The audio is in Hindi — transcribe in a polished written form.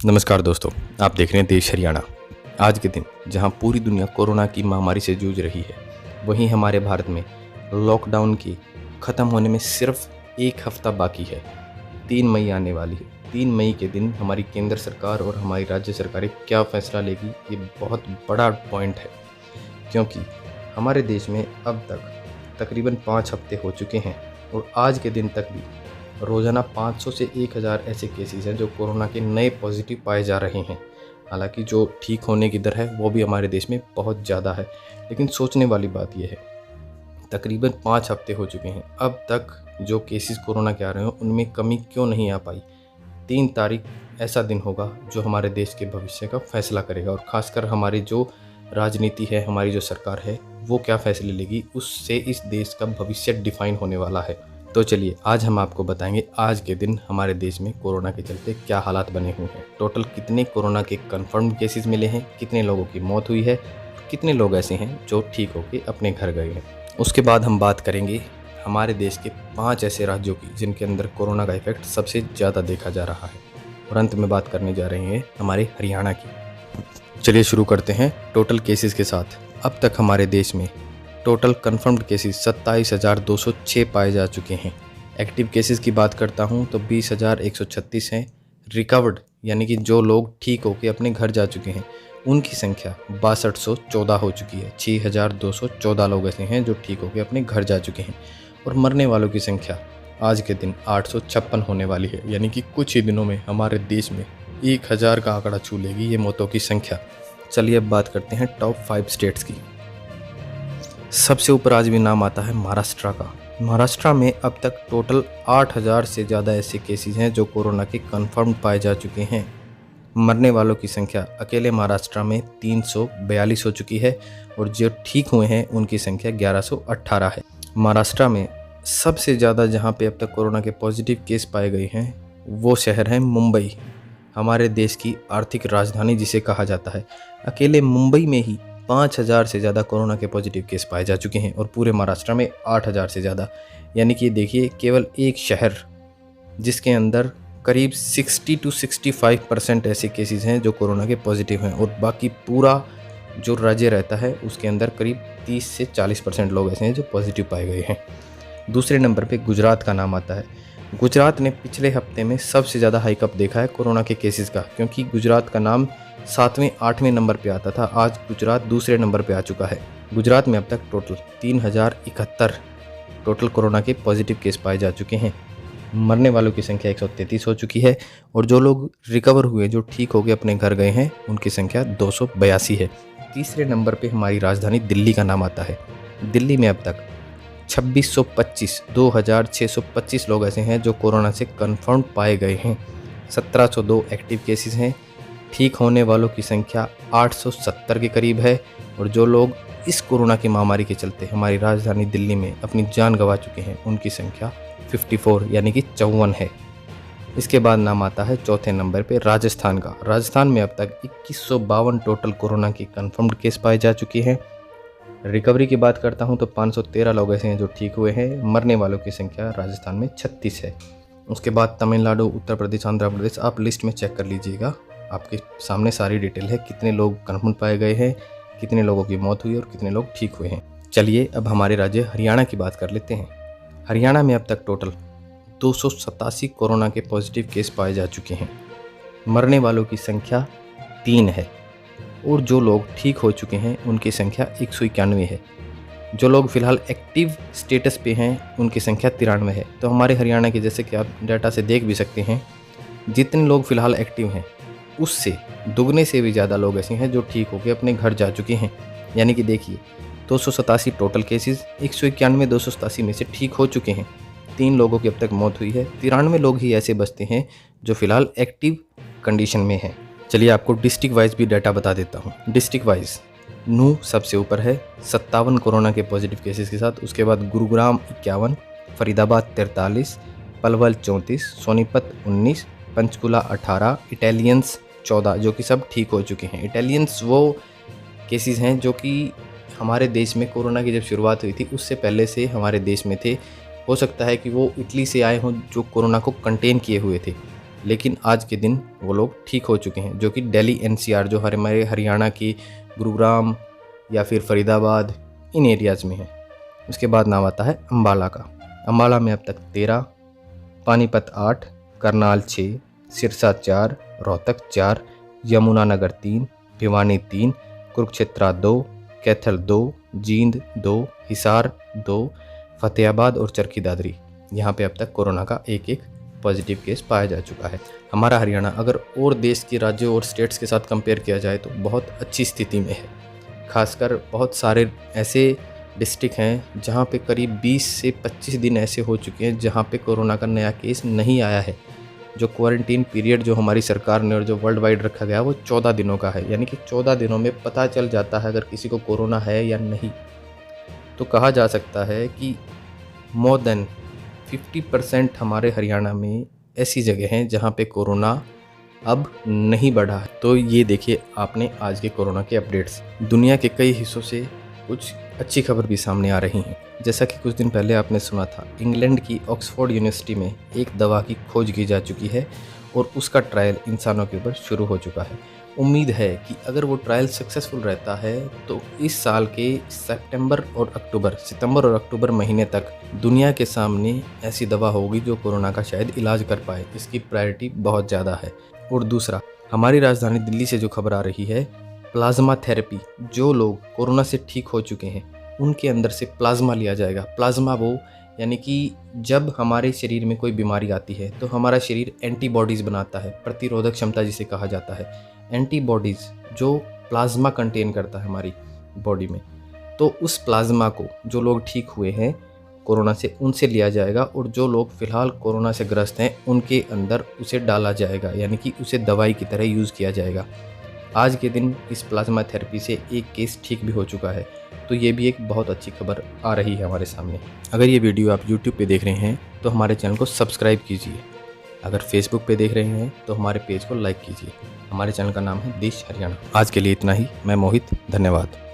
नमस्कार दोस्तों, आप देख रहे हैं देश हरियाणा। आज के दिन जहां पूरी दुनिया कोरोना की महामारी से जूझ रही है, वहीं हमारे भारत में लॉकडाउन की ख़त्म होने में सिर्फ एक हफ्ता बाकी है। 3 मई आने वाली है। 3 मई के दिन हमारी केंद्र सरकार और हमारी राज्य सरकारें क्या फ़ैसला लेगी, ये बहुत बड़ा पॉइंट है, क्योंकि हमारे देश में अब तक तकरीबन 5 हफ्ते हो चुके हैं और आज के दिन तक भी रोज़ाना 500 से 1000 ऐसे केसेस हैं जो कोरोना के नए पॉजिटिव पाए जा रहे हैं। हालांकि जो ठीक होने की दर है वो भी हमारे देश में बहुत ज़्यादा है, लेकिन सोचने वाली बात यह है, तकरीबन 5 हफ्ते हो चुके हैं, अब तक जो केसेस कोरोना के आ रहे हैं उनमें कमी क्यों नहीं आ पाई। 3 तारीख ऐसा दिन होगा जो हमारे देश के भविष्य का फैसला करेगा और ख़ासकर हमारी जो राजनीति है, हमारी जो सरकार है, वो क्या फ़ैसले लेगी, उससे इस देश का भविष्य डिफाइन होने वाला है। तो चलिए आज हम आपको बताएंगे आज के दिन हमारे देश में कोरोना के चलते क्या हालात बने हुए हैं। टोटल कितने कोरोना के कंफर्म केसेस मिले हैं, कितने लोगों की मौत हुई है, कितने लोग ऐसे हैं जो ठीक होकर अपने घर गए हैं। उसके बाद हम बात करेंगे हमारे देश के 5 ऐसे राज्यों की जिनके अंदर कोरोना का इफेक्ट सबसे ज़्यादा देखा जा रहा है, और अंत में बात करने जा रहे हैं हमारे हरियाणा की। चलिए शुरू करते हैं टोटल केसेस के साथ। अब तक हमारे देश में टोटल कन्फर्म्ड केसेस 27,206 पाए जा चुके हैं। एक्टिव केसेस की बात करता हूं तो 20,136 हैं। रिकवर्ड यानी कि जो लोग ठीक होकर अपने घर जा चुके हैं उनकी संख्या 6214 हो चुकी है। 6,214 लोग ऐसे हैं जो ठीक होकर अपने घर जा चुके हैं, और मरने वालों की संख्या आज के दिन 856 होने वाली है, यानी कि कुछ ही दिनों में हमारे देश में 1000 का आंकड़ा छू लेगी ये मौतों की संख्या। चलिए अब बात करते हैं टॉप 5 स्टेट्स की। सबसे ऊपर आज भी नाम आता है महाराष्ट्र का। महाराष्ट्र में अब तक टोटल 8000 से ज़्यादा ऐसे केसेस हैं जो कोरोना के कंफर्म पाए जा चुके हैं। मरने वालों की संख्या अकेले महाराष्ट्र में 342 हो चुकी है, और जो ठीक हुए हैं उनकी संख्या 1118 है। महाराष्ट्र में सबसे ज़्यादा जहां पे अब तक कोरोना के पॉजिटिव केस पाए गए हैं वो शहर है मुंबई, हमारे देश की आर्थिक राजधानी जिसे कहा जाता है। अकेले मुंबई में ही 5000 से ज़्यादा कोरोना के पॉजिटिव केस पाए जा चुके हैं, और पूरे महाराष्ट्र में 8000 से ज़्यादा। यानी कि देखिए केवल एक शहर जिसके अंदर करीब 60 to 65% ऐसे केसेस हैं जो कोरोना के पॉजिटिव हैं, और बाकी पूरा जो राज्य रहता है उसके अंदर करीब 30 से 40% लोग ऐसे हैं जो पॉजिटिव पाए गए हैं। दूसरे नंबर पे गुजरात का नाम आता है। गुजरात ने पिछले हफ्ते में सबसे ज़्यादा हाइकअप देखा है कोरोना के केसेस का, क्योंकि गुजरात का नाम 7वें 8वें नंबर पे आता था, आज गुजरात दूसरे नंबर पे आ चुका है। गुजरात में अब तक टोटल 3071 टोटल कोरोना के पॉजिटिव केस पाए जा चुके हैं। मरने वालों की संख्या 133 हो चुकी है, और जो लोग रिकवर हुए, जो ठीक हो गए अपने घर गए हैं, उनकी संख्या 282 है। तीसरे नंबर पे हमारी राजधानी दिल्ली का नाम आता है। दिल्ली में अब तक 2625 लोग ऐसे हैं जो कोरोना से कन्फर्म पाए गए हैं। 1702 एक्टिव केसेस हैं। ठीक होने वालों की संख्या 870 के करीब है, और जो लोग इस कोरोना की महामारी के चलते हमारी राजधानी दिल्ली में अपनी जान गंवा चुके हैं उनकी संख्या 54 यानी कि 54 है। इसके बाद नाम आता है चौथे नंबर पे राजस्थान का। राजस्थान में अब तक 2152 टोटल कोरोना के कन्फर्म्ड केस पाए जा चुके हैं। रिकवरी की बात करता हूं तो 513 लोग ऐसे हैं जो ठीक हुए हैं। मरने वालों की संख्या राजस्थान में 36 है। उसके बाद तमिलनाडु, उत्तर प्रदेश, आंध्र प्रदेश, आप लिस्ट में चेक कर लीजिएगा, आपके सामने सारी डिटेल है, कितने लोग कन्फर्म पाए गए हैं, कितने लोगों की मौत हुई और कितने लोग ठीक हुए हैं। चलिए अब हमारे राज्य हरियाणा की बात कर लेते हैं। हरियाणा में अब तक टोटल 287 कोरोना के पॉजिटिव केस पाए जा चुके हैं। मरने वालों की संख्या 3 है, और जो लोग ठीक हो चुके हैं उनकी संख्या 191 है। जो लोग फिलहाल एक्टिव स्टेटस पे हैं उनकी संख्या 93 है। तो हमारे हरियाणा के, जैसे कि आप डाटा से देख भी सकते हैं, जितने लोग फिलहाल एक्टिव हैं उससे दुगने से भी ज़्यादा लोग ऐसे हैं जो ठीक होकर अपने घर जा चुके हैं। यानी कि देखिए 287 टोटल केसेस, 191 287 में से ठीक हो चुके हैं। 3 लोगों की अब तक मौत हुई है। 93 लोग ही ऐसे बचते हैं जो फिलहाल एक्टिव कंडीशन में हैं। चलिए आपको डिस्ट्रिक्ट वाइज भी डाटा बता देता हूँ। डिस्ट्रिक्ट वाइज नूह सबसे ऊपर है 57 कोरोना के पॉजिटिव केसेस के साथ। उसके बाद गुरुग्राम 51, फरीदाबाद 43, पलवल 34, सोनीपत 19, पंचकुला 18, इटालियंस 14 जो कि सब ठीक हो चुके हैं। इटालियंस वो केसेस हैं जो कि हमारे देश में कोरोना की जब शुरुआत हुई थी उससे पहले से हमारे देश में थे। हो सकता है कि वो इटली से आए हों जो कोरोना को कंटेन किए हुए थे। लेकिन आज के दिन वो लोग ठीक हो चुके हैं, जो कि दिल्ली एनसीआर, जो हमारे हरियाणा की गुरुग्राम या फिर फरीदाबाद, इन एरियाज़ में है। उसके बाद नाम आता है अम्बाला का। अम्बाला में अब तक 13, पानीपत 8, करनाल 6, सिरसा 4, रोहतक 4, यमुनानगर 3, भिवानी 3, कुरुक्षेत्र 2, कैथल 2, जींद 2, हिसार 2, फतेहाबाद और चरखी दादरी, यहाँ पे अब तक कोरोना का एक पॉजिटिव केस पाया जा चुका है। हमारा हरियाणा अगर और देश के राज्यों और स्टेट्स के साथ कंपेयर किया जाए तो बहुत अच्छी स्थिति में है। खासकर बहुत सारे ऐसे डिस्ट्रिक्ट हैं जहाँ पे करीब 20 से 25 दिन ऐसे हो चुके हैं जहाँ पे कोरोना का नया केस नहीं आया है। जो क्वारंटीन पीरियड जो हमारी सरकार ने और जो वर्ल्ड वाइड रखा गया वो 14 दिनों का है, यानी कि 14 दिनों में पता चल जाता है अगर किसी को कोरोना है या नहीं। तो कहा जा सकता है कि मोर देन 50% हमारे हरियाणा में ऐसी जगह हैं जहाँ पे कोरोना अब नहीं बढ़ा है। तो ये देखिए आपने आज के कोरोना के अपडेट्स। दुनिया के कई हिस्सों से कुछ अच्छी खबर भी सामने आ रही हैं। जैसा कि कुछ दिन पहले आपने सुना था, इंग्लैंड की ऑक्सफोर्ड यूनिवर्सिटी में एक दवा की खोज की जा चुकी है और उसका ट्रायल इंसानों के ऊपर शुरू हो चुका है। उम्मीद है कि अगर वो ट्रायल सक्सेसफुल रहता है तो इस साल के सितंबर और अक्टूबर महीने तक दुनिया के सामने ऐसी दवा होगी जो कोरोना का शायद इलाज कर पाए। इसकी प्रायोरिटी बहुत ज़्यादा है। और दूसरा, हमारी राजधानी दिल्ली से जो खबर आ रही है, प्लाज्मा थेरेपी, जो लोग कोरोना से ठीक हो चुके हैं उनके अंदर से प्लाज्मा लिया जाएगा। प्लाज्मा वो यानी कि जब हमारे शरीर में कोई बीमारी आती है तो हमारा शरीर एंटीबॉडीज़ बनाता है, प्रतिरोधक क्षमता जिसे कहा जाता है। एंटीबॉडीज़ जो प्लाज्मा कंटेन करता है हमारी बॉडी में, तो उस प्लाज्मा को जो लोग ठीक हुए हैं कोरोना से उनसे लिया जाएगा और जो लोग फ़िलहाल कोरोना से ग्रस्त हैं उनके अंदर उसे डाला जाएगा, यानी कि उसे दवाई की तरह यूज़ किया जाएगा। आज के दिन इस प्लाज्मा थेरेपी से एक केस ठीक भी हो चुका है। तो ये भी एक बहुत अच्छी खबर आ रही है हमारे सामने। अगर ये वीडियो आप YouTube पे देख रहे हैं तो हमारे चैनल को सब्सक्राइब कीजिए। अगर Facebook पे देख रहे हैं तो हमारे पेज को लाइक कीजिए। हमारे चैनल का नाम है देश हरियाणा। आज के लिए इतना ही। मैं मोहित, धन्यवाद।